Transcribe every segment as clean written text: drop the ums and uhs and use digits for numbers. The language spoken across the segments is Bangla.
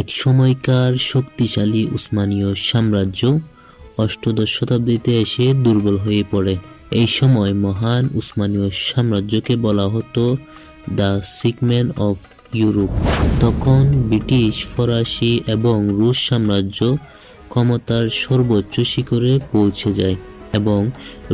এক সময়কার শক্তিশালী উসমানীয় সাম্রাজ্য অষ্টাদশ শতাব্দীতে এসে দুর্বল হয়ে পড়ে। এই সময় মহান উসমানীয় সাম্রাজ্যকে বলা হতো the sick man of Europe. তখন ব্রিটিশ, ফরাসি এবং রুশ সাম্রাজ্য ক্ষমতার সর্বোচ্চ শিখরে পৌঁছে যায় এবং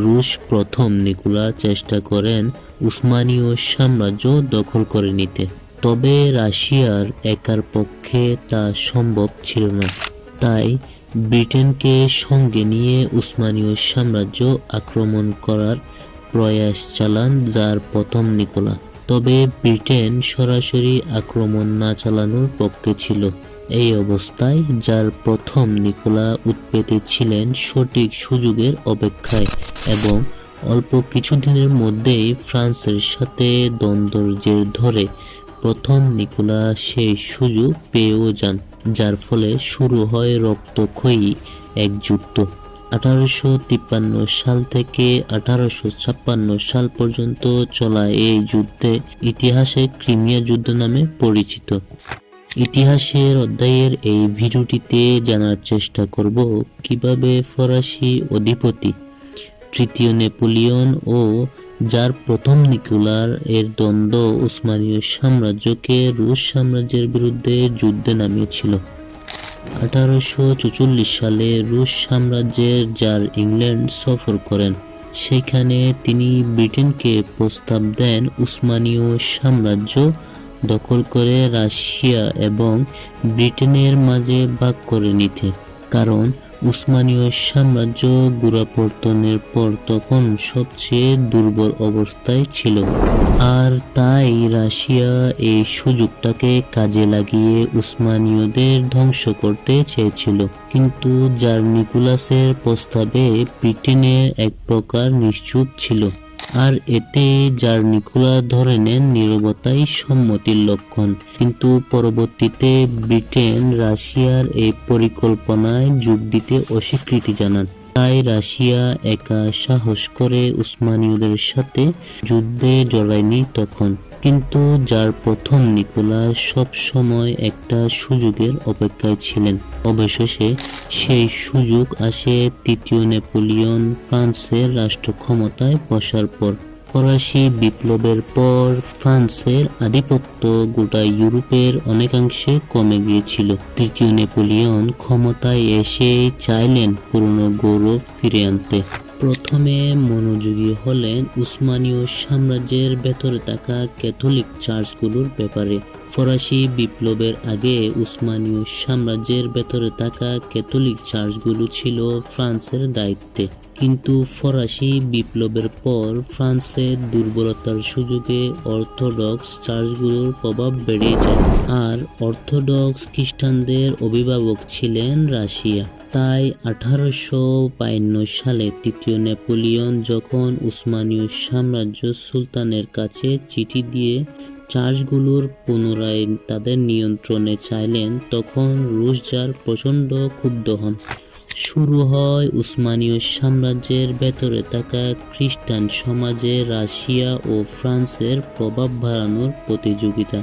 রুশ প্রথম নিকোলা চেষ্টা করেন উসমানীয় সাম্রাজ্য দখল করে নিতে। তবে রাশিয়ার একার পক্ষে তা সম্ভব ছিল না। তাই ব্রিটেনকে সঙ্গে নিয়ে উসমানীয় সাম্রাজ্য আক্রমণ করার প্রয়াস চালান জার প্রথম নিকোলা। তবে ব্রিটেন সরাসরি আক্রমণ না চালানোর পক্ষে ছিল। এই অবস্থায় জার প্রথম নিকোলা উৎপেতে ছিলেন সঠিক সুযোগের অপেক্ষায় এবং অল্প কিছুদিনের মধ্যেই ফ্রান্সের সাথে দ্বন্দ্বের জের ধরে প্রথম নিকোলা সেই সুযোগ পেয়েও যান, যার ফলে শুরু হয় রক্তক্ষয়ী এক যুদ্ধ। 1853 সাল থেকে 1856 সাল পর্যন্ত চলা এই যুদ্ধে ইতিহাসে ক্রিমিয়া যুদ্ধ নামে পরিচিত। ইতিহাসের অধ্যায়ের এই ভিডিওটিতে জানার চেষ্টা করব কিভাবে ফরাসি অধিপতি তৃতীয় নেপোলিয়ন ও জার প্রথম নিকোলার এর দ্বন্দ্ব উসমানীয় সাম্রাজ্যকে রুশ সাম্রাজ্যের বিরুদ্ধে যুদ্ধে নামিয়েছিল। 1844 সালে রুশ সাম্রাজ্যের জার ইংল্যান্ড সফর করেন। সেখানে তিনি ব্রিটেনকে প্রস্তাব দেন উসমানীয় সাম্রাজ্য দখল করে রাশিয়া এবং ব্রিটেনের মাঝে ভাগ করে নিতে, কারণ উসমানীয় সাম্রাজ্য গোড়াপত্তনের পর তখন সবচেয়ে দুর্বল অবস্থায় ছিল। আর তাই রাশিয়া এই সুযোগটাকে কাজে লাগিয়ে উসমানীয়দের ধ্বংস করতে চেয়েছিল। কিন্তু জার নিকোলাসের প্রস্তাবে ব্রিটেনের এক প্রকার নিশ্চুপ ছিল, আর এতে জার নিকোলা ধরে নেন নীরবতাই সম্মতির লক্ষণ। কিন্তু পরবর্তীতে ব্রিটেন রাশিয়ার এই পরিকল্পনায় যোগ দিতে অস্বীকৃতি জানান। তাই রাশিয়া একা সাহস করে উসমানীয়দের সাথে যুদ্ধে জড়ায়নি তখন। কিন্তু জার প্রথম নিকোলা সব সময় একটা সুযোগের অপেক্ষায় ছিলেন। অবশেষে সেই সুযোগ আসে তৃতীয় নেপোলিয়ন ফ্রান্সের রাষ্ট্র ক্ষমতায় বসার পর। ফরাসি বিপ্লবের পর ফ্রান্সের আধিপত্য গোটা ইউরোপের অনেকাংশে কমে গিয়েছিল। তৃতীয় নেপোলিয়ন ক্ষমতায় এসে চাইলেন পুরনো গৌরব ফিরে আনতে। প্রথমে মনোযোগী হলেন উসমানীয় সাম্রাজ্যের ভেতরে থাকা ক্যাথলিক চার্চগুলোর ব্যাপারে। ফরাসি বিপ্লবের আগে উসমানীয় সাম্রাজ্যের ভেতরে থাকা ক্যাথলিক চার্চগুলো ছিল ফ্রান্সের দায়িত্বে। কিন্তু ফরাসি বিপ্লবের পর ফ্রান্সের দুর্বলতার সুযোগে অর্থোডক্স চার্চগুলোর প্রভাব বেড়ে যায়, আর অর্থোডক্স খ্রিস্টানদের অভিভাবক ছিলেন রাশিয়া। তাই 1852 সালে তৃতীয় নেপোলিয়ন যখন উসমানীয় সাম্রাজ্য সুলতানের কাছে চিঠি দিয়ে চার্চগুলোর পুনরায় তাদের নিয়ন্ত্রণে চাইলেন, তখন রুশ জার প্রচণ্ড ক্ষুব্ধ হন। শুরু হয় উসমানীয় সাম্রাজ্যের ভেতরে থাকা খ্রিস্টান সমাজে রাশিয়া ও ফ্রান্সের প্রভাব বাড়ানোর প্রতিযোগিতা।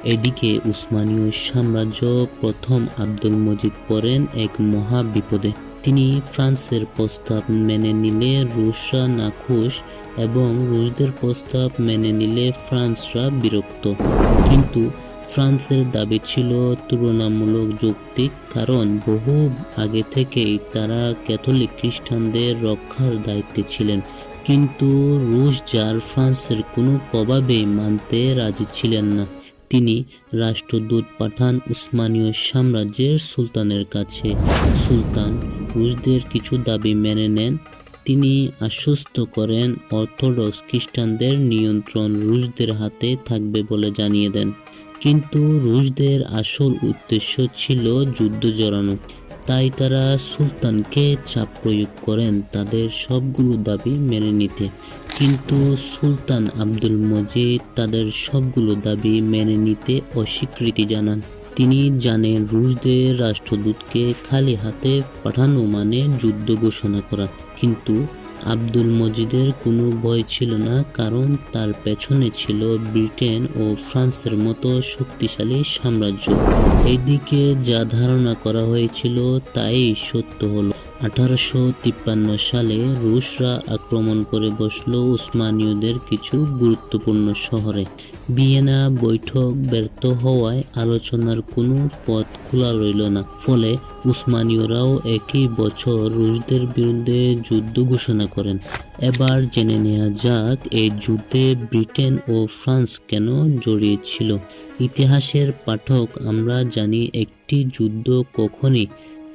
এদিকে উসমানীয় সাম্রাজ্য প্রথম আব্দুল মজিদ পড়েন এক মহা বিপদে। তিনি ফ্রান্সের প্রস্তাব মেনে নিলে রুশরা নাখুশ এবং রুশদের প্রস্তাব মেনে নিলে ফ্রান্সরা বিরক্ত। কিন্তু ফ্রান্সের দাবি ছিল তুলনামূলক যৌক্তিক, কারণ বহু আগে থেকেই তারা ক্যাথলিক খ্রিস্টানদের রক্ষার দায়িত্বে ছিলেন। কিন্তু রুশ জার ফ্রান্সের কোনো প্রভাবেই মানতে রাজি ছিলেন না। তিনি রাষ্ট্রদূত পাঠান উসমানীয় সাম্রাজ্যের সুলতানের কাছে। সুলতান রুশদের কিছু দাবি মেনে নেন। তিনি আশ্বস্ত করেন অর্থোডক্স খ্রিস্টানদের নিয়ন্ত্রণ রুশদের হাতে থাকবে বলে জানিয়ে দেন। কিন্তু রুশদের আসল উদ্দেশ্য ছিল যুদ্ধ জড়ানো। তাই তারা সুলতানকে চাপ প্রয়োগ করেন তাদের সবগুলো দাবি মেনে নিতে। কিন্তু সুলতান আব্দুল মজিদ তাদের সবগুলো দাবি মেনে নিতে অস্বীকৃতি জানান। তিনি জানেন রুশদের রাষ্ট্রদূতকে খালি হাতে পাঠানো মানে যুদ্ধ ঘোষণা করা। কিন্তু আব্দুল মজিদের কোনো ভয় ছিল না, কারণ তার পেছনে ছিল ব্রিটেন ও ফ্রান্সের মতো শক্তিশালী সাম্রাজ্য। এইদিকে যা ধারণা করা হয়েছিল তাই সত্য হলো। 1853 সালে রুশরা আক্রমণ করে বসল উসমানীয়দের কিছু গুরুত্বপূর্ণ শহরে। ভিয়েনা বৈঠক ব্যর্থ হওয়ায় আলোচনার কোনো পথ খোলা রইল না। ফলে উসমানীয়রাও একই বছর রুশদের বিরুদ্ধে যুদ্ধ ঘোষণা করেন। এবার জেনে নেওয়া যাক এই যুদ্ধে ব্রিটেন ও ফ্রান্স কেন জড়িয়েছিল। ইতিহাসের পাঠক আমরা জানি একটি যুদ্ধ কখনই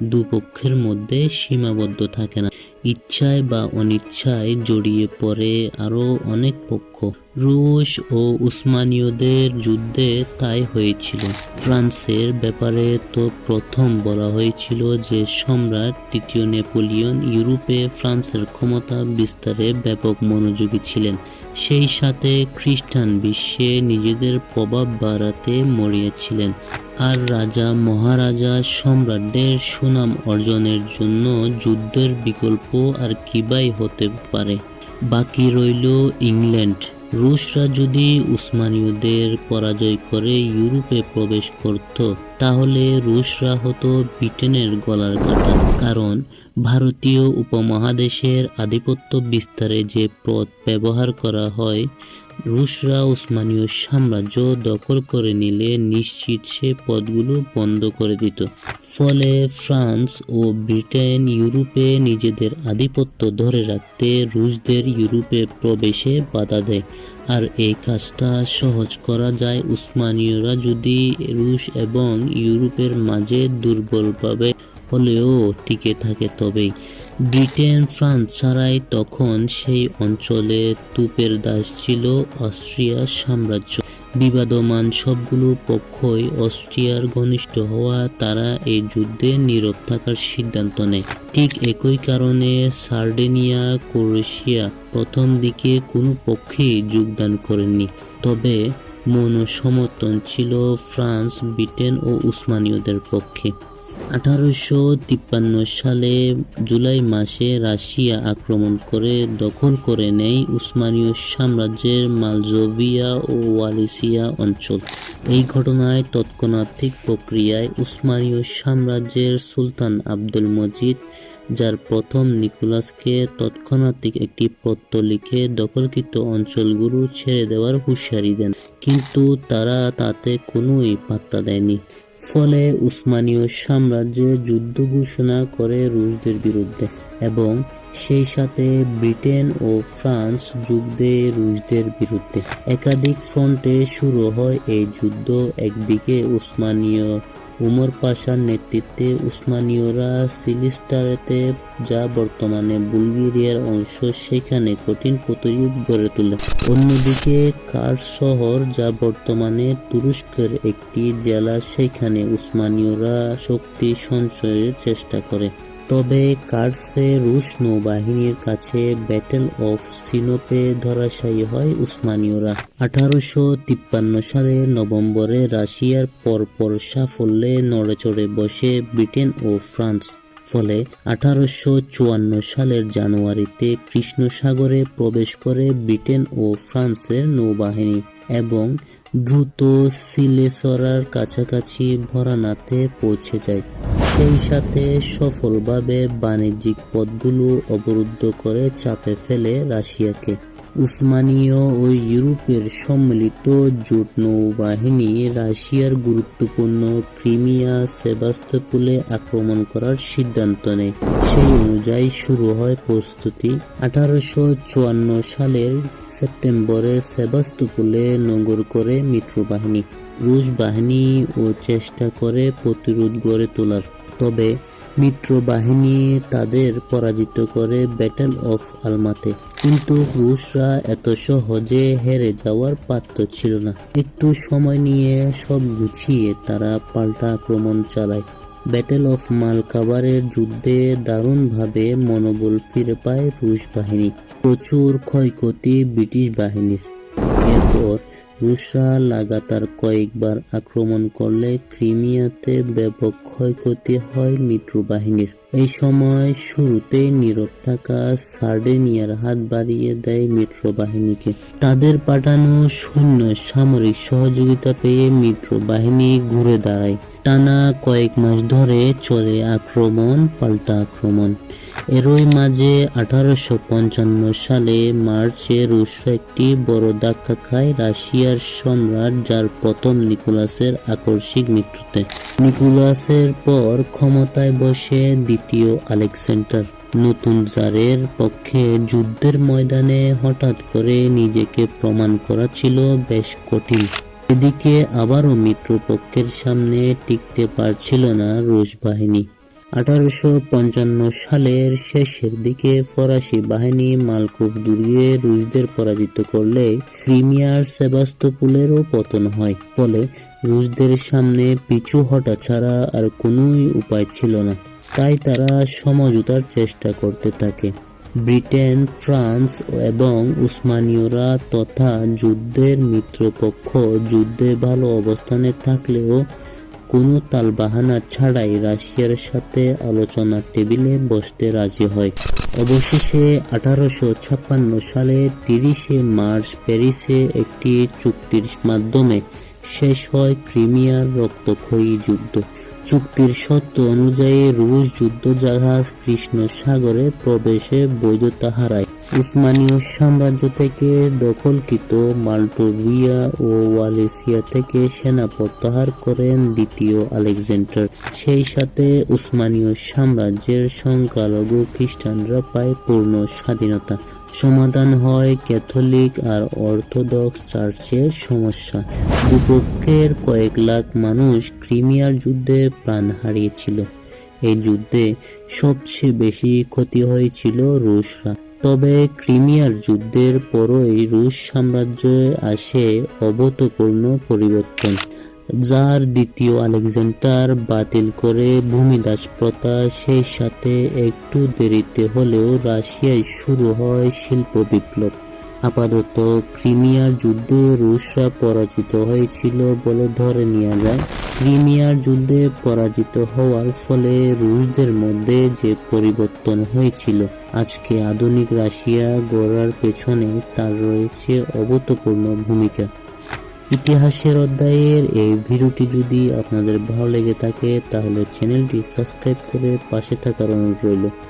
দুপক্ষের মধ্যে সীমাবদ্ধ থাকে না। ইচ্ছায় বা অনিচ্ছায় জড়িয়ে পড়ে আরও অনেক পক্ষ। রুশ ও উসমানীয়দের যুদ্ধে তাই হয়েছিল। ফ্রান্সের ব্যাপারে তো প্রথম বলা হয়েছিল যে সম্রাট তৃতীয় নেপোলিয়ন ইউরোপে ফ্রান্সের ক্ষমতা বিস্তারে ব্যাপক মনোযোগী ছিলেন। সেই সাথে খ্রিস্টান বিশ্বে নিজেদের প্রভাব বাড়াতে মরিয়াছিলেন। আর রাজা মহারাজা সম্রাটদের সুনাম অর্জনের জন্য যুদ্ধের বিকল্প আর কিবাই হতে পারে। বাকি রইল ইংল্যান্ড। রুশরা যদি উসমানীয়দের পরাজয় করে ইউরোপে প্রবেশ করত, তাহলে রুশরা হতো ব্রিটেনের গলার কাটা। কারণ ভারতীয় উপমহাদেশের আধিপত্য বিস্তারে যে পথ ব্যবহার করা হয়, রুশরা উসমানীয় সাম্রাজ্য দখল করে নিলে নিশ্চিত সে পথগুলো বন্ধ করে দিত। ফলে ফ্রান্স ও ব্রিটেন ইউরোপে নিজেদের আধিপত্য ধরে রাখতে রুশদের ইউরোপে প্রবেশে বাধা দেয়। আর এই কাজটা সহজ করা যায় উসমানীয়রা যদি রুশ এবং ইউরোপের মাঝে দুর্বলভাবে হলেও টিকে থাকে তবেই। ব্রিটেন ফ্রান্স ছাড়াই তখন সেই অঞ্চলে তুপের দাস ছিল অস্ট্রিয়া সাম্রাজ্য। বিবাদমান সবগুলো পক্ষই অস্ট্রিয়ার ঘনিষ্ঠ হওয়া তারা এই যুদ্ধে নীরব থাকার সিদ্ধান্ত নেয়। ঠিক একই কারণে সার্ডেনিয়া, ক্রোয়েশিয়া প্রথম দিকে কোনো পক্ষেই যোগদান করেননি। তবে মনসমর্থন ছিল ফ্রান্স, ব্রিটেন ও উসমানীয়দের পক্ষে। 1853 সালে জুলাই মাসে রাশিয়া আক্রমণ করে দখল করে নেয় উসমানীয় সাম্রাজ্যের মালজোভিয়া ও ওয়ালিসিয়া অঞ্চল। এই ঘটনায় তৎক্ষণাত্তিক প্রক্রিয়ায় উসমানীয় সাম্রাজ্যের সুলতান আব্দুল মজিদ, যার প্রথম নিকোলাসকে তৎক্ষণাত্তিক একটি পত্র লিখে দখলকৃত অঞ্চলগুলো ছেড়ে দেওয়ার হুঁশিয়ারি দেন, কিন্তু তারা তাতে কোনোই পাত্তা দেয়নি। ফলে উসমানীয় সাম্রাজ্য যুদ্ধ ঘোষণা করে রুশদের বিরুদ্ধে এবং সেই সাথে ব্রিটেন ও ফ্রান্স যোগ দেয় রুশদের বিরুদ্ধে। একাধিক ফ্রন্টে শুরু হয় এই যুদ্ধ। একদিকে উসমানীয় উমর পাশার নেতৃত্বে উসমানীয়রা সিলিস্টারেতে, যা বর্তমানে বুলগেরিয়ার অংশ, সেখানে কঠিন প্রতিরোধ গড়ে তোলে। অন্যদিকে কার্স শহর, যা বর্তমানে তুরস্কের একটি জেলা, সেখানে উসমানীয়রা শক্তি সঞ্চয়ের চেষ্টা করে। তবে কার্সে রুশ নৌবাহিনীর কাছে ব্যাটেল অফ সিনোপে ধরাশায়ী হয় উসমানীয়রা। 1853 সালের নভেম্বরে রাশিয়ার পরপর সাফল্যে নড়েচড়ে বসে ব্রিটেন ও ফ্রান্স। ফলে 1854 সালের জানুয়ারিতে কৃষ্ণ সাগরে প্রবেশ করে ব্রিটেন ও ফ্রান্সের নৌবাহিনী এবং দ্রুত সিলেসরার কাছাকাছি ভরানাতে পৌঁছে যায়। সেই সাথে সফলভাবে বাণিজ্যিক পথগুলো অবরুদ্ধ করে চাপে ফেলে রাশিয়াকে। উসমানীয় ও ইউরোপের সম্মিলিত জোট নৌবাহিনী রাশিয়ার গুরুত্বপূর্ণ ক্রিমিয়া, সেভাস্তোপোলে আক্রমণ করার সিদ্ধান্ত নেয়। সেই অনুযায়ী শুরু হয় প্রস্তুতি। 1854 সালের সেপ্টেম্বরে সেভাস্তোপোলে নগর করে মিত্রবাহিনী। রুশ বাহিনী ও চেষ্টা করে প্রতিরোধ গড়ে তোলার, তবে মিত্রবাহিনী তাদের পরাজিত করে ব্যাটেল অফ আলমাতে। কিন্তু রুশরা এত সহজে হেরে যাওয়ার পাত্র ছিল না। একটু সময় নিয়ে সব গুছিয়ে তারা পাল্টা আক্রমণ চালায়। ব্যাটেল অফ মালকাবারের যুদ্ধে দারুণভাবে মনোবল ফিরে পায় রুশ বাহিনী। প্রচুর ক্ষয়ক্ষতি ব্রিটিশ বাহিনীর। এরপর রুশরা লাগাতার কয়েকবার আক্রমণ করলে ক্রিমিয়াতে ব্যাপক ক্ষয়ক্ষতি হয় মিত্রবাহিনীর। এই সময় শুরুতেই নীরব থাকা সার্ডেনিয়ার হাত বাড়িয়ে দেয় মিত্রবাহিনীকে। তাদের পাঠানো সৈন্য সামরিক সহযোগিতা পেয়ে মিত্রবাহিনী ঘুরে দাঁড়ায়। টানা কয়েক মাস ধরে চলে আক্রমণ পাল্টা আক্রমণ। এরই মাঝে 1855 সালে মার্চে রুশরা একটি বড় ধাক্কা খায় রাশিয়ার সম্রাট জার প্রথম নিকোলাসের আকস্মিক মৃত্যুতে। নিকোলাসের পর ক্ষমতায় বসে দ্বিতীয় আলেকজান্ডার। নতুন জারের পক্ষে যুদ্ধের ময়দানে হঠাৎ করে নিজেকে প্রমাণ করা ছিল বেশ কঠিন। এদিকে আবারও মিত্রপক্ষের সামনে টিকতে পারছিল না রুশ বাহিনী। 1855 সালের শেষের দিকে ফরাসি বাহিনী মালকোভ দুর্গে রুশদের পরাজিত করলে ক্রিমিয়ার সেভাস্তোপোলেরও পতন হয়। ফলে রুশদের সামনে পিছু হটা ছাড়া আর কোনোই উপায় ছিল না। তাই তারা সমঝোতার চেষ্টা করতে থাকে। ব্রিটেন, ফ্রান্স এবং উসমানীয়রা তথা যুদ্ধের মিত্রপক্ষ যুদ্ধে ভালো অবস্থানে থাকলেও কোনো তালবাহানা ছাড়াই রাশিয়ার সাথে আলোচনার টেবিলে বসতে রাজি হয়। অবশেষে 1856 সালের 30 মার্চ প্যারিসে একটি চুক্তির মাধ্যমে শেষ হয় ক্রিমিয়ার রক্তক্ষয়ী যুদ্ধ। চুক্তির শর্ত অনুযায়ী রুশ যুদ্ধজাহাজ কৃষ্ণ সাগরে প্রবেশে বৈধতা হারায়। উসমানীয় সাম্রাজ্য থেকে দখলকৃত মাল্টোভিয়া ও ওয়ালেসিয়া থেকে সেনা প্রত্যাহার করেন দ্বিতীয় আলেকজান্ডার। সেই সাথে উসমানীয় সাম্রাজ্যের সংখ্যালঘু খ্রিস্টানরা পায় পূর্ণ স্বাধীনতা। সমাধান হয় ক্যাথলিক আর অর্থোডক্স চার্চের সমস্যা। দুপক্ষের কয়েক লাখ মানুষ ক্রিমিয়ার যুদ্ধে প্রাণ হারিয়েছিল। এই যুদ্ধে সবচেয়ে বেশি ক্ষতি হয়েছিল রুশরা। তবে ক্রিমিয়ার যুদ্ধের পরই রুশ সাম্রাজ্যে আসে অভূতপূর্ব পরিবর্তন। জার দ্বিতীয় আলেকজান্ডার বাতিল করে ভূমিদাস প্রথা, সেই সাথে একটু দেরিতে হলেও রাশিয়ায় শুরু হয় শিল্প বিপ্লব। আপাতত ক্রিমিয়ার যুদ্ধে রুশরা পরাজিত হয়েছিল বলে ধরে নেওয়া যায়। ক্রিমিয়ার যুদ্ধে পরাজিত হওয়ার ফলে রুশদের মধ্যে যে পরিবর্তন হয়েছিল, আজকে আধুনিক রাশিয়া গড়ার পেছনে তার রয়েছে অভূতপূর্ব ভূমিকা। ইতিহাসের অধ্যায়ের এই ভিডিওটি যদি আপনাদের ভালো লেগে থাকে তাহলে চ্যানেলটি সাবস্ক্রাইব করে পাশে থাকার অনুরোধ রইল।